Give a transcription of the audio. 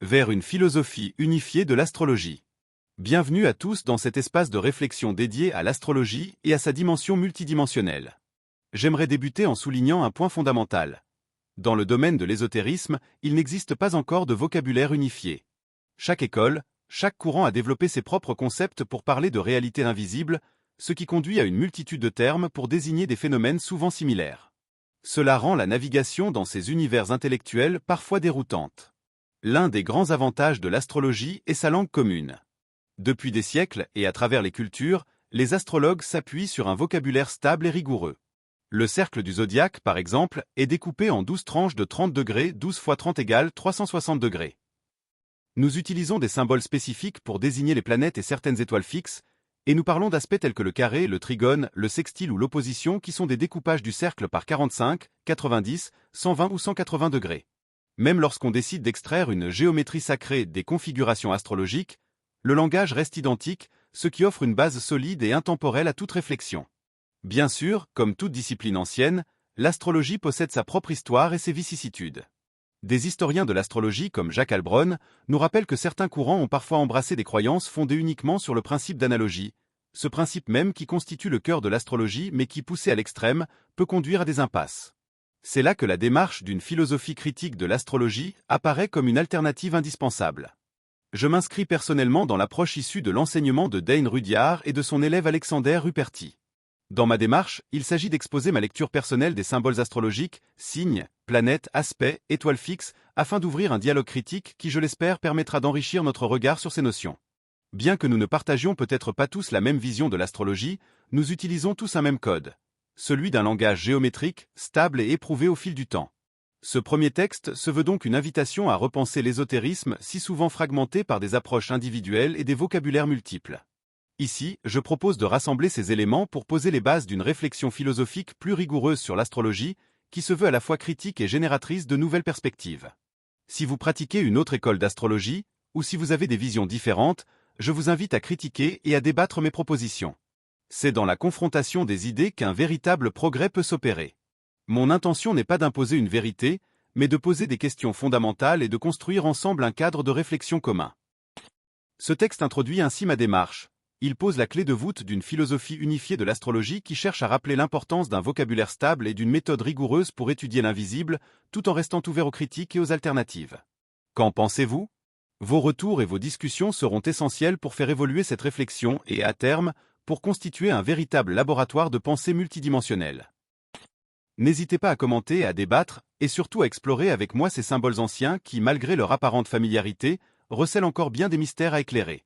vers une philosophie unifiée de l'astrologie. Bienvenue à tous dans cet espace de réflexion dédié à l'astrologie et à sa dimension multidimensionnelle. J'aimerais débuter en soulignant un point fondamental. Dans le domaine de l'ésotérisme, il n'existe pas encore de vocabulaire unifié. Chaque école, chaque courant a développé ses propres concepts pour parler de réalités invisibles, ce qui conduit à une multitude de termes pour désigner des phénomènes souvent similaires. Cela rend la navigation dans ces univers intellectuels parfois déroutante. L'un des grands avantages de l'astrologie est sa langue commune. Depuis des siècles et à travers les cultures, les astrologues s'appuient sur un vocabulaire stable et rigoureux. Le cercle du zodiaque, par exemple, est découpé en 12 tranches de 30 degrés, 12 x 30 égale 360 degrés. Nous utilisons des symboles spécifiques pour désigner les planètes et certaines étoiles fixes, et nous parlons d'aspects tels que le carré, le trigone, le sextile ou l'opposition qui sont des découpages du cercle par 45, 90, 120 ou 180 degrés. Même lorsqu'on décide d'extraire une géométrie sacrée des configurations astrologiques, le langage reste identique, ce qui offre une base solide et intemporelle à toute réflexion. Bien sûr, comme toute discipline ancienne, l'astrologie possède sa propre histoire et ses vicissitudes. Des historiens de l'astrologie comme Jacques Heilbronn nous rappellent que certains courants ont parfois embrassé des croyances fondées uniquement sur le principe d'analogie, ce principe même qui constitue le cœur de l'astrologie mais qui, poussé à l'extrême, peut conduire à des impasses. C'est là que la démarche d'une philosophie critique de l'astrologie apparaît comme une alternative indispensable. Je m'inscris personnellement dans l'approche issue de l'enseignement de Dane Rudhyar et de son élève Alexander Ruperti. Dans ma démarche, il s'agit d'exposer ma lecture personnelle des symboles astrologiques, signes, planètes, aspects, étoiles fixes, afin d'ouvrir un dialogue critique qui, je l'espère, permettra d'enrichir notre regard sur ces notions. Bien que nous ne partagions peut-être pas tous la même vision de l'astrologie, nous utilisons tous un même code. Celui d'un langage géométrique, stable et éprouvé au fil du temps. Ce premier texte se veut donc une invitation à repenser l'ésotérisme si souvent fragmenté par des approches individuelles et des vocabulaires multiples. Ici, je propose de rassembler ces éléments pour poser les bases d'une réflexion philosophique plus rigoureuse sur l'astrologie, qui se veut à la fois critique et génératrice de nouvelles perspectives. Si vous pratiquez une autre école d'astrologie, ou si vous avez des visions différentes, je vous invite à critiquer et à débattre mes propositions. C'est dans la confrontation des idées qu'un véritable progrès peut s'opérer. Mon intention n'est pas d'imposer une vérité, mais de poser des questions fondamentales et de construire ensemble un cadre de réflexion commun. Ce texte introduit ainsi ma démarche. Il pose la clé de voûte d'une philosophie unifiée de l'astrologie qui cherche à rappeler l'importance d'un vocabulaire stable et d'une méthode rigoureuse pour étudier l'invisible, tout en restant ouvert aux critiques et aux alternatives. Qu'en pensez-vous ? Vos retours et vos discussions seront essentiels pour faire évoluer cette réflexion et, à terme, pour constituer un véritable laboratoire de pensée multidimensionnelle. N'hésitez pas à commenter, à débattre, et surtout à explorer avec moi ces symboles anciens qui, malgré leur apparente familiarité, recèlent encore bien des mystères à éclairer.